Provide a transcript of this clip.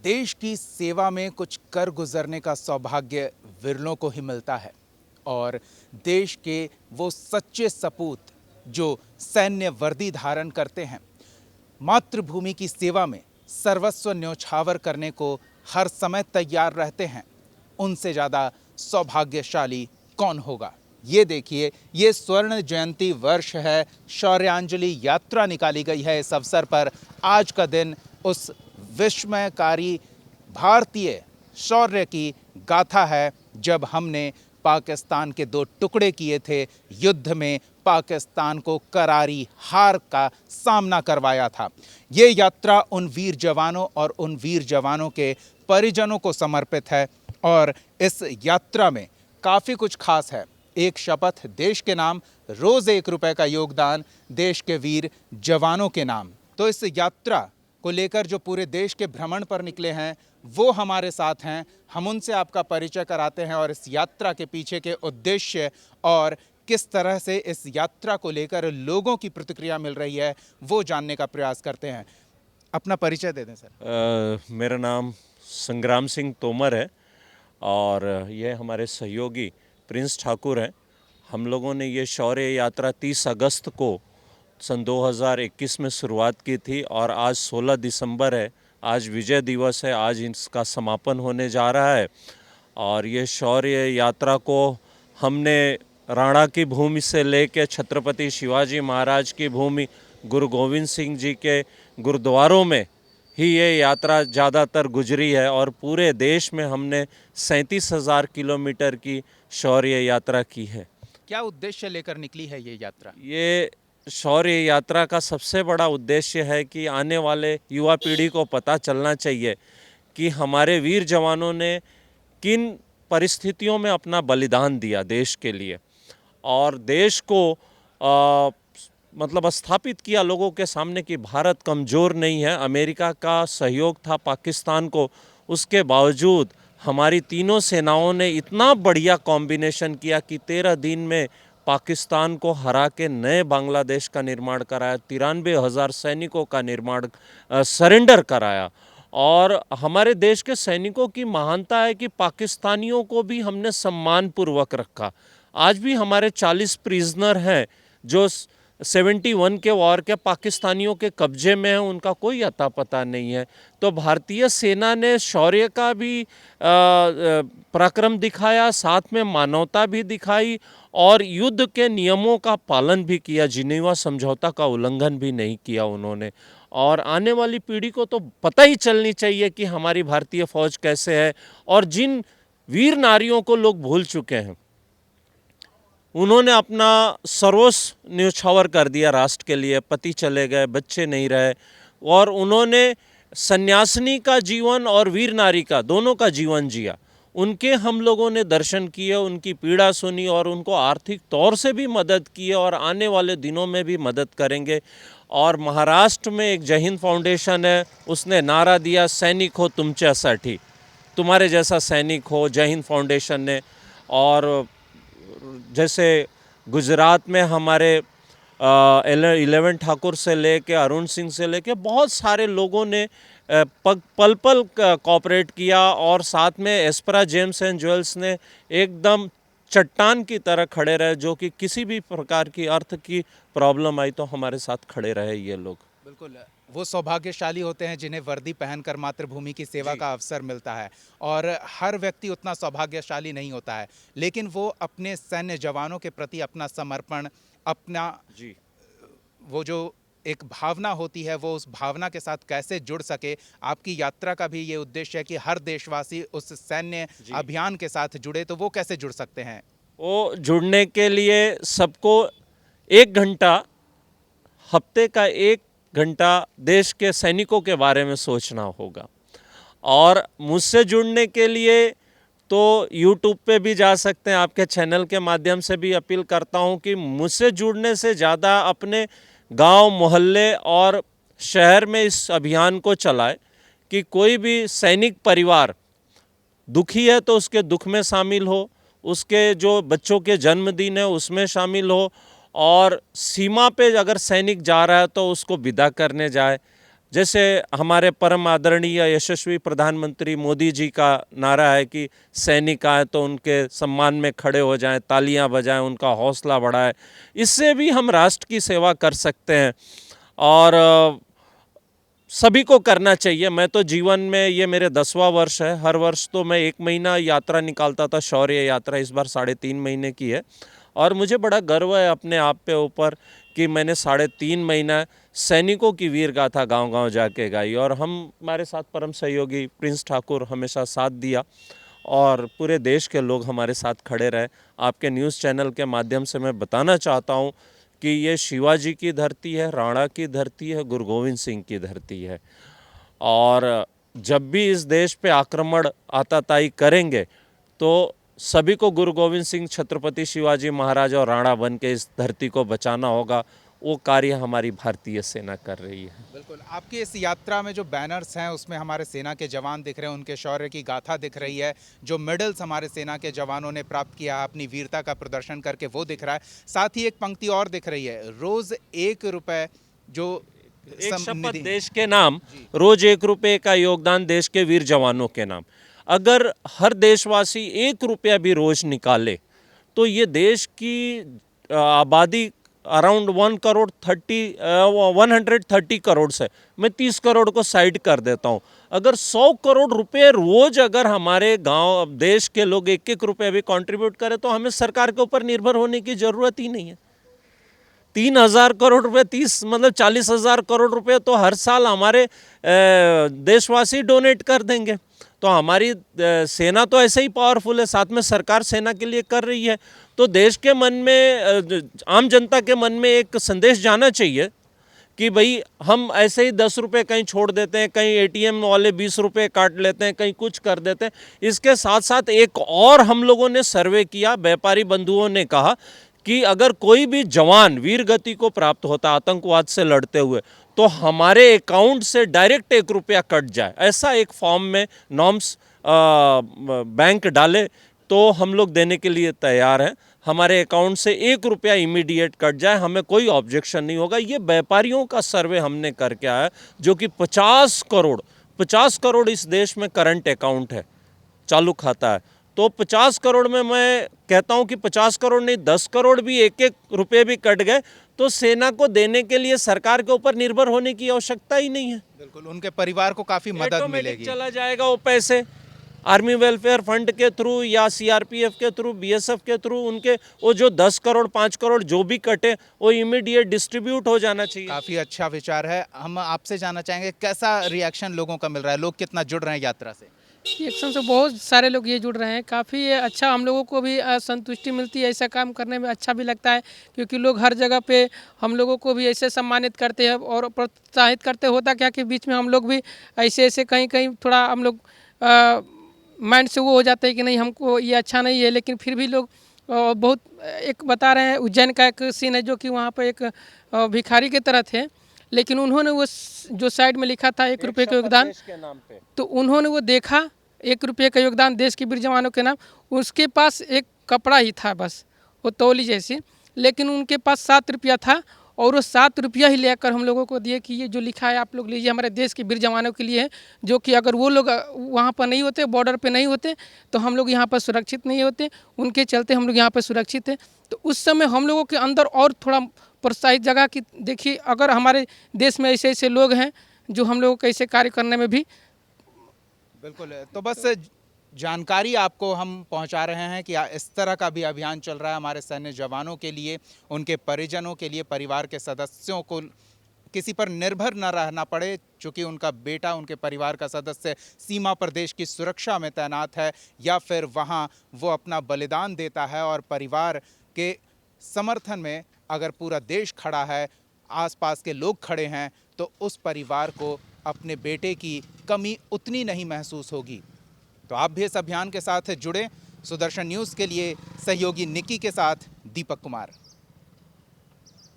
देश की सेवा में कुछ कर गुजरने का सौभाग्य विरलों को ही मिलता है और देश के वो सच्चे सपूत जो सैन्य वर्दी धारण करते हैं, मातृभूमि की सेवा में सर्वस्व न्योछावर करने को हर समय तैयार रहते हैं, उनसे ज़्यादा सौभाग्यशाली कौन होगा। ये देखिए, ये स्वर्ण जयंती वर्ष है, शौर्यांजलि यात्रा निकाली गई है। इस अवसर पर आज का दिन उस विस्मयकारी भारतीय शौर्य की गाथा है जब हमने पाकिस्तान के दो टुकड़े किए थे, युद्ध में पाकिस्तान को करारी हार का सामना करवाया था। ये यात्रा उन वीर जवानों और उन वीर जवानों के परिजनों को समर्पित है और इस यात्रा में काफ़ी कुछ खास है। एक शपथ देश के नाम, रोज़ ₹1 का योगदान देश के वीर जवानों के नाम। तो इस यात्रा को लेकर जो पूरे देश के भ्रमण पर निकले हैं वो हमारे साथ हैं। हम उनसे आपका परिचय कराते हैं और इस यात्रा के पीछे के उद्देश्य और किस तरह से इस यात्रा को लेकर लोगों की प्रतिक्रिया मिल रही है वो जानने का प्रयास करते हैं। अपना परिचय दे दें सर। मेरा नाम संग्राम सिंह तोमर है और ये हमारे सहयोगी प्रिंस ठाकुर हैं। हम लोगों ने ये शौर्य यात्रा 30 अगस्त को सन 2021 में शुरुआत की थी और आज 16 दिसंबर है, आज विजय दिवस है, आज इसका समापन होने जा रहा है। और ये शौर्य यात्रा को हमने राणा की भूमि से लेकर छत्रपति शिवाजी महाराज की भूमि, गुरु गोविंद सिंह जी के गुरुद्वारों में ही ये यात्रा ज़्यादातर गुजरी है और पूरे देश में हमने 37,000 किलोमीटर की शौर्य यात्रा की है। क्या उद्देश्य लेकर निकली है ये यात्रा? ये शौर्य यात्रा का सबसे बड़ा उद्देश्य है कि आने वाले युवा पीढ़ी को पता चलना चाहिए कि हमारे वीर जवानों ने किन परिस्थितियों में अपना बलिदान दिया देश के लिए और देश को मतलब स्थापित किया लोगों के सामने कि भारत कमज़ोर नहीं है। अमेरिका का सहयोग था पाकिस्तान को, उसके बावजूद हमारी तीनों सेनाओं ने इतना बढ़िया कॉम्बिनेशन किया कि 13 दिन में पाकिस्तान को हरा के नए बांग्लादेश का निर्माण कराया, 93,000 सैनिकों का निर्माण सरेंडर कराया। और हमारे देश के सैनिकों की महानता है कि पाकिस्तानियों को भी हमने सम्मानपूर्वक रखा। आज भी हमारे 40 प्रिजनर हैं जो 71 के वॉर के पाकिस्तानियों के कब्जे में हैं, उनका कोई अता पता नहीं है। तो भारतीय सेना ने शौर्य का भी पराक्रम दिखाया, साथ में मानवता भी दिखाई और युद्ध के नियमों का पालन भी किया, जिनेवा समझौता का उल्लंघन भी नहीं किया उन्होंने। और आने वाली पीढ़ी को तो पता ही चलनी चाहिए कि हमारी भारतीय फौज कैसे है और जिन वीर नारियों को लोग भूल चुके हैं, उन्होंने अपना सर्वस्व न्योछावर कर दिया राष्ट्र के लिए। पति चले गए, बच्चे नहीं रहे और उन्होंने सन्यासिनी का जीवन और वीर नारी का दोनों का जीवन जिया। उनके हम लोगों ने दर्शन किए, उनकी पीड़ा सुनी और उनको आर्थिक तौर से भी मदद की और आने वाले दिनों में भी मदद करेंगे। और महाराष्ट्र में एक जय हिंद फाउंडेशन है, उसने नारा दिया, सैनिक हो तुमच्यासाठी, तुम्हारे जैसा सैनिक हो, जय हिंद फाउंडेशन ने। और जैसे गुजरात में हमारे 11 ठाकुर से लेके अरुण सिंह से लेके बहुत सारे लोगों ने पल पल कोऑपरेट किया और साथ में एस्परा जेम्स एंड ज्वेल्स ने एकदम चट्टान की तरह खड़े रहे, जो कि किसी भी प्रकार की अर्थ की प्रॉब्लम आई तो हमारे साथ खड़े रहे ये लोग। बिल्कुल, वो सौभाग्यशाली होते हैं जिन्हें वर्दी पहनकर मातृभूमि की सेवा का अवसर मिलता है और हर व्यक्ति उतना सौभाग्यशाली नहीं होता है, लेकिन वो अपने सैन्य जवानों के प्रति अपना समर्पण, अपना जी, वो जो एक भावना होती है वो उस भावना के साथ कैसे जुड़ सके। आपकी यात्रा का भी ये उद्देश्य है कि हर देशवासी उस सैन्य अभियान के साथ जुड़े, तो वो कैसे जुड़ सकते हैं? वो जुड़ने के लिए सबको 1 घंटा, हफ्ते का 1 घंटा देश के सैनिकों के बारे में सोचना होगा। और मुझसे जुड़ने के लिए तो YouTube पे भी जा सकते हैं, आपके चैनल के माध्यम से भी अपील करता हूं कि मुझसे जुड़ने से ज़्यादा अपने गांव, मोहल्ले और शहर में इस अभियान को चलाएं कि कोई भी सैनिक परिवार दुखी है तो उसके दुख में शामिल हो, उसके जो बच्चों के जन्मदिन है उसमें शामिल हो और सीमा पे अगर सैनिक जा रहा है तो उसको विदा करने जाए। जैसे हमारे परम आदरणीय यशस्वी प्रधानमंत्री मोदी जी का नारा है कि सैनिक आए तो उनके सम्मान में खड़े हो जाएं, तालियां बजाएं, उनका हौसला बढ़ाएं। इससे भी हम राष्ट्र की सेवा कर सकते हैं और सभी को करना चाहिए। मैं तो जीवन में ये मेरे 10वां वर्ष है। हर वर्ष तो मैं 1 महीना यात्रा निकालता था, शौर्य यात्रा। इस बार 3.5 महीने की है और मुझे बड़ा गर्व है अपने आप पे ऊपर कि मैंने 3.5 महीना सैनिकों की वीर गाथा गांव-गांव जाके गाई और हमारे साथ परम सहयोगी प्रिंस ठाकुर हमेशा साथ दिया और पूरे देश के लोग हमारे साथ खड़े रहे। आपके न्यूज़ चैनल के माध्यम से मैं बताना चाहता हूँ कि ये शिवाजी की धरती है, राणा की धरती है, गुरु गोविंद सिंह की धरती है और जब भी इस देश पे आक्रमण आताताई करेंगे तो सभी को गुरु गोविंद सिंह, छत्रपति शिवाजी महाराज और राणा बन के इस धरती को बचाना होगा। वो कार्य हमारी भारतीय सेना कर रही है। बिल्कुल, आपकी इस यात्रा में जो बैनर्स हैं उसमें हमारे सेना के जवान दिख रहे हैं, उनके शौर्य की गाथा दिख रही है, जो मेडल्स हमारे सेना के जवानों ने प्राप्त किया है अपनी वीरता का प्रदर्शन करके वो दिख रहा है। साथ ही एक पंक्ति और दिख रही है, रोज 1 रुपए जो एक शपथ देश के नाम, रोज 1 रुपये का योगदान देश के वीर जवानों के नाम। अगर हर देशवासी 1 रुपया भी रोज निकाले तो ये देश की आबादी अराउंड 130 करोड़ से मैं 30 करोड़ को साइड कर देता हूँ। अगर 100 करोड़ रुपए रोज अगर हमारे गांव देश के लोग 1-1 रुपये भी कंट्रीब्यूट करें तो हमें सरकार के ऊपर निर्भर होने की जरूरत ही नहीं है। 3,000 करोड़ रुपए, 30 मतलब 40,000 करोड़ रुपए तो हर साल हमारे देशवासी डोनेट कर देंगे। तो हमारी सेना तो ऐसे ही पावरफुल है, साथ में सरकार सेना के लिए कर रही है। तो देश के मन में, आम जनता के मन में एक संदेश जाना चाहिए कि भाई हम ऐसे ही 10 रुपये कहीं छोड़ देते हैं, कहीं एटीएम वाले 20 रुपये काट लेते हैं, कहीं कुछ कर देते हैं। इसके साथ साथ एक और हम लोगों ने सर्वे किया, व्यापारी बंधुओं ने कहा कि अगर कोई भी जवान वीर गति को प्राप्त होता आतंकवाद से लड़ते हुए तो हमारे अकाउंट से डायरेक्ट 1 रुपया कट जाए, ऐसा एक फॉर्म में नॉर्म्स बैंक डाले तो हम लोग देने के लिए तैयार हैं। हमारे अकाउंट से 1 रुपया इमीडिएट कट जाए, हमें कोई ऑब्जेक्शन नहीं होगा। ये व्यापारियों का सर्वे हमने करके आया जो कि 50 करोड़ इस देश में करंट अकाउंट है, चालू खाता है। तो 50 करोड़ में मैं कहता हूं कि 50 करोड़ नहीं, 10 करोड़ भी 1-1 रुपये भी कट गए तो सेना को देने के लिए सरकार के ऊपर निर्भर होने की आवश्यकता ही नहीं है। बिल्कुल, उनके परिवार को काफ़ी मदद मिलेगी। चला जाएगा वो पैसे आर्मी वेलफेयर फंड के थ्रू या सीआरपीएफ के थ्रू, बीएसएफ के थ्रू, उनके वो जो 10 करोड़ 5 करोड़ जो भी कटे वो इमीडिएट डिस्ट्रीब्यूट हो जाना चाहिए। काफ़ी अच्छा विचार है। हम आपसे जानना चाहेंगे कैसा रिएक्शन लोगों का मिल रहा है, लोग कितना जुड़ रहे हैं यात्रा से? रिएक्शन से बहुत सारे लोग ये जुड़ रहे हैं, काफ़ी अच्छा, हम लोगों को भी संतुष्टि मिलती है, ऐसा काम करने में अच्छा भी लगता है क्योंकि लोग हर जगह पे हम लोगों को भी ऐसे सम्मानित करते हैं और प्रोत्साहित करते। होता क्या कि बीच में हम लोग भी ऐसे कहीं कहीं थोड़ा हम लोग माइंड से वो हो जाते हैं कि नहीं हमको ये अच्छा नहीं है, लेकिन फिर भी लोग बहुत, एक बता रहे हैं उज्जैन का एक सीन है जो कि वहाँ पर एक भिखारी की तरह थे, लेकिन उन्होंने वो जो साइड में लिखा था 1 रुपये का योगदान, तो उन्होंने वो देखा 1 रुपये का योगदान देश के वीर जवानों के नाम। उसके पास एक कपड़ा ही था बस, वो तौली जैसी, लेकिन उनके पास 7 रुपया था और वो 7 रुपया ही लेकर हम लोगों को दिए कि ये जो लिखा है आप लोग लीजिए, हमारे देश के वीर जवानों के लिए है, जो कि अगर वो लोग वहाँ पर नहीं होते, बॉर्डर पे नहीं होते तो हम लोग यहाँ पर सुरक्षित नहीं होते, उनके चलते हम लोग यहाँ पर सुरक्षित हैं। तो उस समय हम लोगों के अंदर और थोड़ा प्रोत्साहित जगह कि देखिए अगर हमारे देश में ऐसे ऐसे लोग हैं जो हम लोगों को ऐसे कार्य करने में भी। बिल्कुल, तो बस जानकारी आपको हम पहुंचा रहे हैं कि इस तरह का भी अभियान चल रहा है हमारे सैन्य जवानों के लिए, उनके परिजनों के लिए, परिवार के सदस्यों को किसी पर निर्भर न रहना पड़े, चूँकि उनका बेटा, उनके परिवार का सदस्य सीमा पर देश की सुरक्षा में तैनात है या फिर वहाँ वो अपना बलिदान देता है और परिवार के समर्थन में अगर पूरा देश खड़ा है, आसपास के लोग खड़े हैं, तो उस परिवार को अपने बेटे की कमी उतनी नहीं महसूस होगी। तो आप भी इस अभियान के साथ जुड़े। सुदर्शन न्यूज़ के लिए सहयोगी निकी के साथ दीपक कुमार।